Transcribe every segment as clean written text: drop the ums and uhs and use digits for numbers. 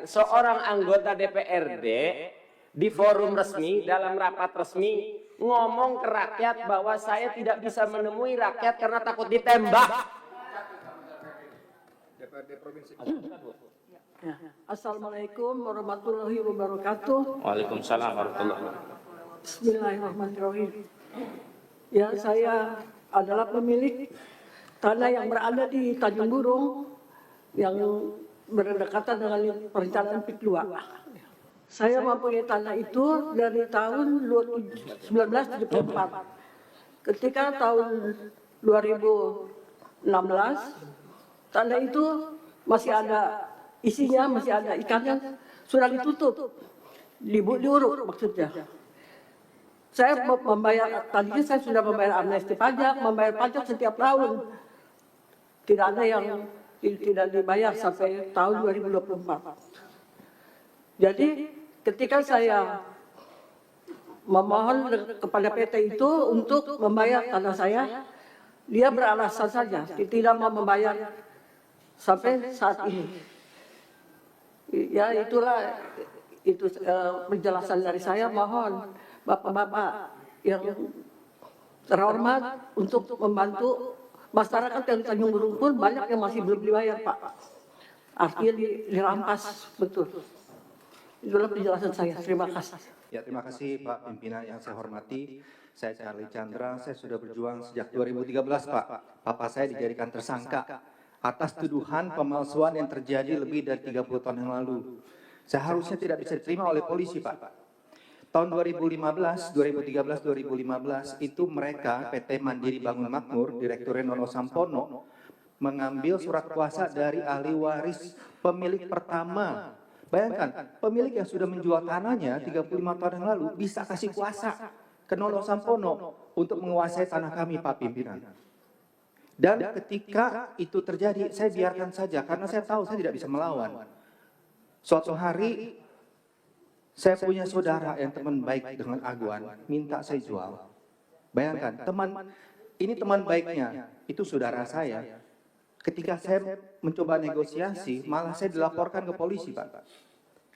Seorang anggota DPRD di forum resmi, dalam rapat resmi, ngomong ke rakyat bahwa saya tidak bisa menemui rakyat karena takut ditembak. Assalamualaikum warahmatullahi wabarakatuh. Waalaikumsalam warahmatullahi wabarakatuh. Bismillahirrahmanirrahim. Ya, saya adalah pemilik tanah yang berada di Tanjung Burung yang berdekatan dengan perencanaan PIK 2. Saya mempunyai tanah itu dari tahun 1974. Ketika tahun 2016, tanah itu masih ada isinya, masih ada ikannya, sudah ditutup, diuruk maksudnya. Saya membayar, tadinya saya sudah membayar amnesti pajak, membayar pajak setiap tahun. Tidak ada yang tidak dibayar sampai tahun 2024. Jadi ketika saya memohon kepada PT itu untuk membayar tanah saya, dia beralasan saja tidak mau membayar sampai saat ini. Ya itulah itu penjelasan dari saya. Mohon Bapak-bapak yang terhormat untuk membantu masyarakat yang Tanjung Burung pun banyak yang masih belum dibayar, Pak. Artinya dirampas betul. Itulah penjelasan saya. Terima kasih. Ya, terima kasih Pak Pimpinan yang saya hormati. Saya Charlie Chandra, saya sudah berjuang sejak 2013 Pak. Papa saya dijadikan tersangka atas tuduhan pemalsuan yang terjadi lebih dari 30 tahun yang lalu. Seharusnya tidak bisa diterima oleh polisi Pak. Tahun 2013 itu mereka PT Mandiri Bangun Makmur, Direktur Nono Sampono, mengambil surat kuasa dari ahli waris pemilik pertama. Bayangkan, pemilik yang sudah menjual tanahnya 35 tahun yang lalu bisa kasih kuasa ke Nono Sampono untuk menguasai tanah kami, Pak Pimpinan. Dan ketika itu terjadi, saya biarkan saja karena saya tahu saya tidak bisa melawan. Suatu hari saya punya saudara yang teman baik dengan Aguan, minta saya jual. Bayangkan, ini teman baiknya, itu saudara saya. Ketika saya mencoba negosiasi, malah saya dilaporkan ke polisi, Pak.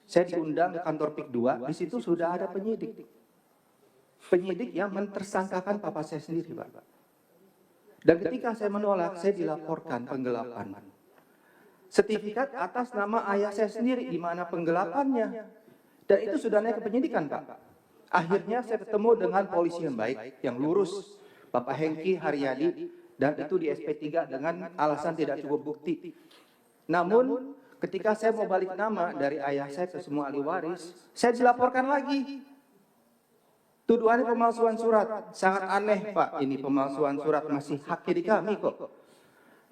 Saya diundang ke kantor PIK 2, di situ sudah ada penyidik. Penyidik yang mentersangkakan papa saya sendiri, Pak. Dan ketika saya menolak, saya dilaporkan penggelapan. Sertifikat atas nama ayah saya sendiri, di mana penggelapannya. Dan itu sudah naik ke penyidikan, Pak. Akhirnya saya ketemu dengan polisi yang baik, yang lurus, Bapak Hengki Haryadi, dan itu di SP3 dengan alasan tidak cukup bukti. Namun, ketika saya mau balik nama dari ayah saya ke semua ahli waris, saya dilaporkan lagi. Tuduhannya pemalsuan surat. Sangat aneh, Pak. Ini pemalsuan surat masih haknya di kami kok.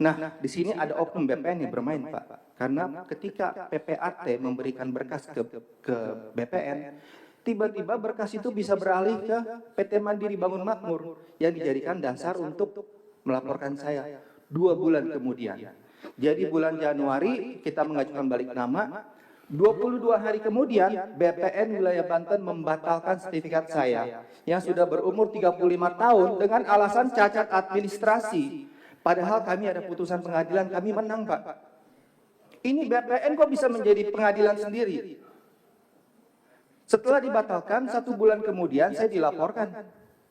Nah, di sini ada oknum BPN yang bermain, Pak. Karena ketika PPAT memberikan berkas ke BPN, tiba-tiba berkas itu bisa beralih ke PT Mandiri Bangun Makmur yang dijadikan dasar untuk melaporkan saya 2 bulan kemudian. Jadi bulan Januari kita mengajukan balik nama, 22 hari kemudian BPN wilayah Banten membatalkan sertifikat saya yang sudah berumur 35 tahun dengan alasan cacat administrasi. Padahal kami ada putusan pengadilan, kami menang, Pak. Ini BPN kok bisa menjadi pengadilan sendiri? Setelah dibatalkan, 1 bulan kemudian saya dilaporkan.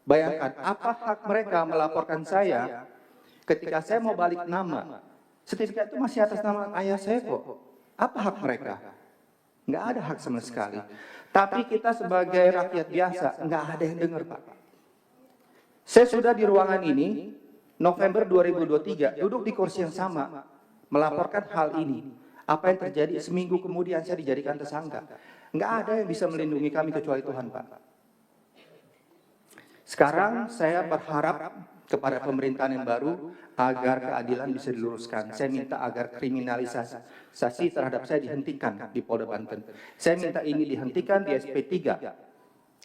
Bayangkan, apa hak mereka melaporkan saya ketika saya mau balik nama? Sertifikat itu masih atas nama ayah saya kok. Apa hak mereka? Nggak ada hak sama sekali. Tapi kita sebagai rakyat biasa, nggak ada yang dengar, Pak. Saya sudah di ruangan ini, November 2023, duduk di kursi yang sama, melaporkan hal ini. Apa yang terjadi seminggu kemudian saya dijadikan tersangka. Nggak ada yang bisa melindungi kami kecuali Tuhan, Pak. Sekarang saya berharap kepada pemerintahan yang baru agar keadilan bisa diluruskan. Saya minta agar kriminalisasi terhadap saya dihentikan di Polda Banten. Saya minta ini dihentikan di SP3.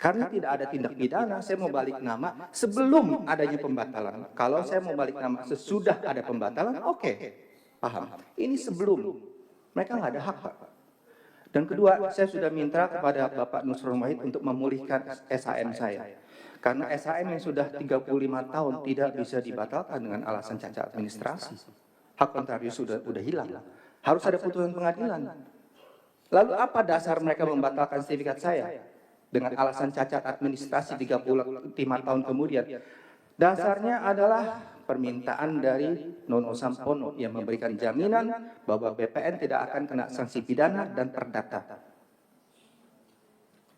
Karena tidak ada tindak pidana, saya mau balik nama sebelum adanya pembatalan. Kalau saya mau balik nama sesudah ada pembatalan, oke, paham. Ini sebelum, mereka nggak ada hak, Pak. Dan kedua, saya sudah minta kepada Bapak Nusron Wahid untuk memulihkan SHM saya. Karena SHM yang sudah 35 tahun tidak bisa dibatalkan dengan alasan cacat administrasi. Hak kontraktor sudah hilang. Harus ada putusan pengadilan. Lalu apa dasar mereka membatalkan sertifikat saya? Dengan alasan cacat administrasi 35 tahun kemudian. Dasarnya adalah permintaan dari Nono Sampono yang memberikan jaminan bahwa BPN tidak akan kena sanksi pidana dan perdata.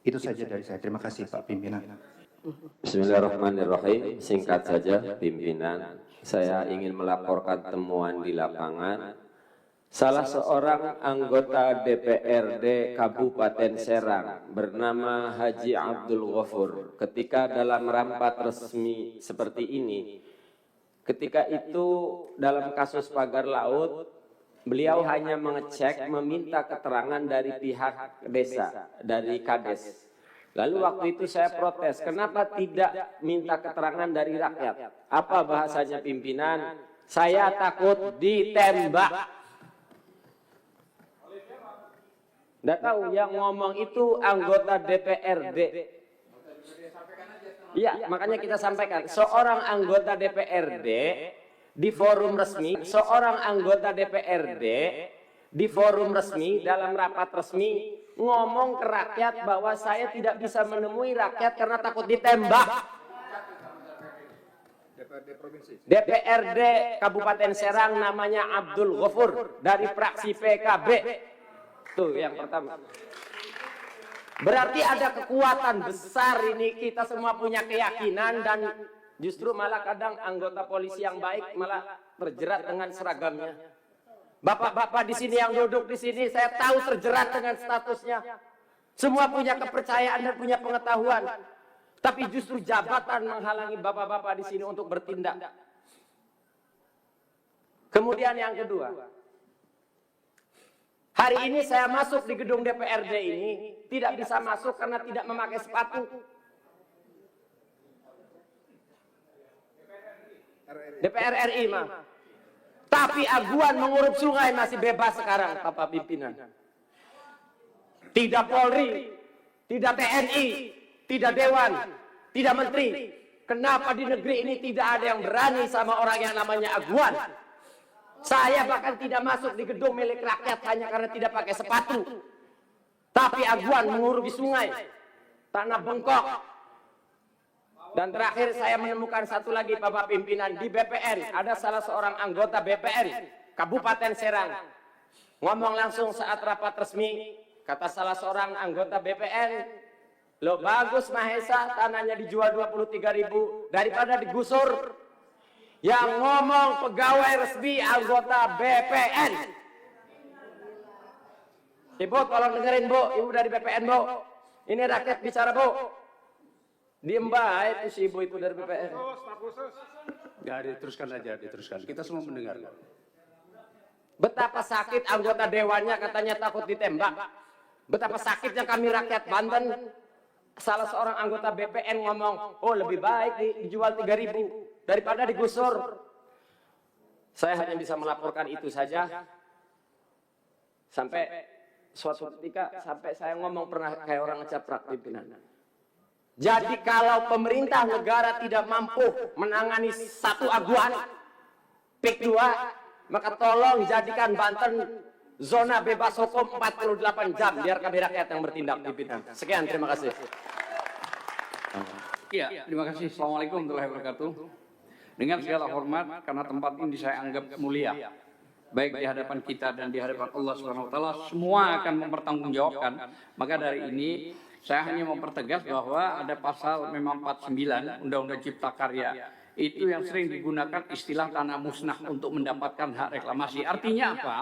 Itu saja dari saya. Terima kasih Pak Pimpinan. Bismillahirrahmanirrahim. Singkat saja pimpinan, saya ingin melaporkan temuan di lapangan. Salah seorang anggota DPRD Kabupaten Serang bernama Haji Abdul Ghafur ketika dalam rapat resmi seperti ini, ketika itu dalam kasus pagar laut, beliau hanya mengecek, meminta keterangan dari pihak desa, dari Kades. Lalu waktu itu saya protes, kenapa tidak minta keterangan dari rakyat? Apa bahasanya pimpinan? Saya takut ditembak. Nggak tahu yang ngomong itu anggota DPRD. Iya, makanya kita sampaikan. Seorang anggota DPRD di forum resmi, seorang anggota DPRD di forum resmi dalam rapat resmi ngomong ke rakyat bahwa saya tidak bisa menemui rakyat karena takut ditembak. DPRD Kabupaten Serang namanya Abdul Ghafur dari fraksi PKB. Tuh yang pertama. Berarti ada kekuatan besar ini, kita semua punya keyakinan dan justru malah kadang anggota polisi yang baik malah terjerat dengan seragamnya. Bapak-bapak di sini yang duduk di sini saya tahu terjerat dengan statusnya. Semua punya kepercayaan dan punya pengetahuan. Tapi justru jabatan menghalangi bapak-bapak di sini untuk bertindak. Kemudian yang kedua, hari ini saya masuk di gedung DPRD ini, tidak bisa masuk karena tidak memakai sepatu. DPR RI mah. Tapi aguan mengurup sungai masih bebas sekarang, Bapak Pimpinan. Tidak Polri, tidak TNI, tidak Dewan, tidak Menteri. Kenapa di negeri ini tidak ada yang berani sama orang yang namanya aguan? Saya bahkan tidak masuk di gedung milik rakyat hanya karena tidak pakai sepatu. Tapi aguan mengurugi sungai, tanah bengkok. Dan terakhir saya menemukan satu lagi Bapak Pimpinan, di BPN ada salah seorang anggota BPN Kabupaten Serang. Ngomong langsung saat rapat resmi, kata salah seorang anggota BPN, "Lo bagus Mahesa, tanahnya dijual 23.000 daripada digusur." Yang ngomong pegawai resmi anggota BPN. Ibu tolong dengerin Bu, Ibu dari BPN Bu. Ini rakyat bicara Bu. Diem baik si Ibu itu dari BPN. Ya diteruskan aja, diteruskan. Kita semua mendengar. Betapa sakit anggota dewannya katanya takut ditembak. Betapa sakitnya kami rakyat Banten. Salah seorang anggota BPN ngomong, oh lebih baik dijual 3.000 daripada digusur. Saya hanya bisa melaporkan itu saja. Sampai suatu ketika sampai saya ngomong pernah kayak orang ngecaprak pimpinan. Jadi kalau pemerintah negara tidak mampu menangani satu aguan, PIK 2, maka tolong jadikan Banten zona bebas hukum 48 jam biar kami rakyat yang bertindak pimpinan. Sekian, terima kasih. Iya, terima kasih. Assalamualaikum warahmatullahi wabarakatuh. Dengan segala hormat, karena tempat ini saya anggap mulia, baik di hadapan kita dan di hadapan Allah Subhanahu Wa Taala, semua akan mempertanggungjawabkan. Maka dari ini saya hanya mempertegas bahwa ada pasal memang 49 Undang-Undang Cipta Karya itu yang sering digunakan istilah tanah musnah untuk mendapatkan hak reklamasi. Artinya apa?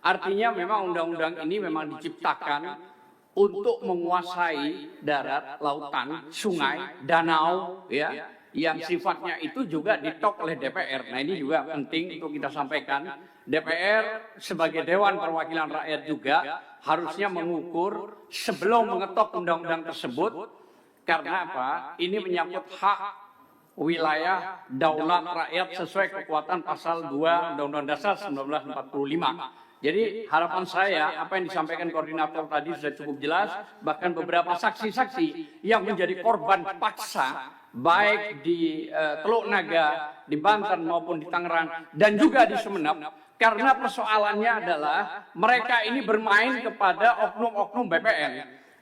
Artinya memang undang-undang ini memang diciptakan untuk menguasai darat, lautan, sungai, danau, ya, yang sifatnya itu juga ditok oleh DPR. Nah ini juga penting untuk kita sampaikan. DPR sebagai Dewan Perwakilan Rakyat juga harusnya mengukur sebelum mengetok undang-undang tersebut. Karena apa? Ini menyangkut hak wilayah daulat rakyat sesuai kekuatan pasal 2 Undang-Undang Dasar 1945. Jadi harapan saya, apa yang disampaikan koordinator tadi sudah cukup jelas, bahkan beberapa saksi-saksi yang menjadi korban paksa, baik di Teluk Naga, di Banten maupun di Tangerang, dan juga di Sumeneb, Karena persoalannya adalah mereka ini bermain kepada oknum-oknum BPN.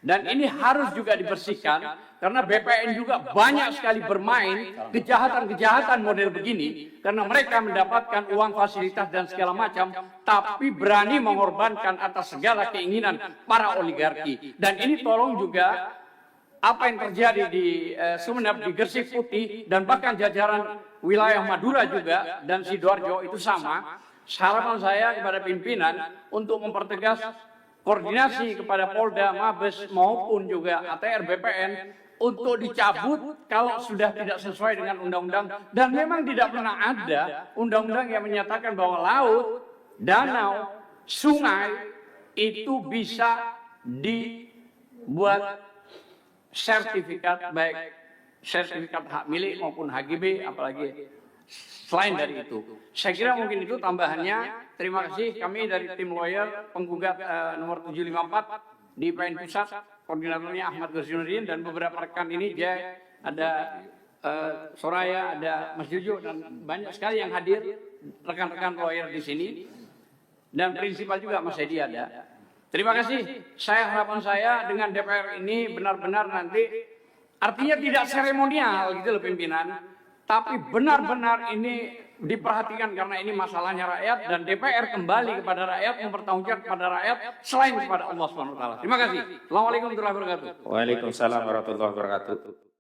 Dan ini harus juga dibersihkan karena BPN juga banyak sekali bermain kejahatan-kejahatan model begini karena mereka mendapatkan uang fasilitas dan segala macam tapi berani mengorbankan atas segala keinginan para oligarki. Dan ini tolong juga apa yang terjadi di Sumeneb, di Gresik Putih dan bahkan jajaran wilayah Madura juga dan Sidoarjo itu sama. Harapan saya kepada pimpinan untuk mempertegas koordinasi kepada Polda, Mabes maupun juga ATR BPN untuk dicabut kalau sudah tidak sesuai dengan undang-undang dan memang tidak pernah ada undang-undang yang menyatakan bahwa laut, danau, sungai itu bisa dibuat sertifikat baik sertifikat hak milik maupun HGB apalagi selain dari itu. Saya kira mungkin itu tambahannya. Terima kasih kami dari tim lawyer penggugat nomor 754 di PN Pusat, koordinatornya Ahmad Ghazionuddin dan beberapa rekan ini, dia ada Soraya, ada Mas Jojo dan banyak sekali yang hadir rekan-rekan lawyer di sini dan prinsipal juga Mas Edi ada. Terima kasih. Harapan saya dengan DPR ini benar-benar nanti artinya tidak seremonial gitu loh pimpinan, tapi benar-benar ini diperhatikan karena ini masalahnya rakyat dan DPR kembali kepada rakyat, mempertanggungjawabkan kepada rakyat selain kepada Allah SWT. Terima kasih. Assalamualaikum warahmatullahi wabarakatuh. Waalaikumsalam warahmatullahi wabarakatuh.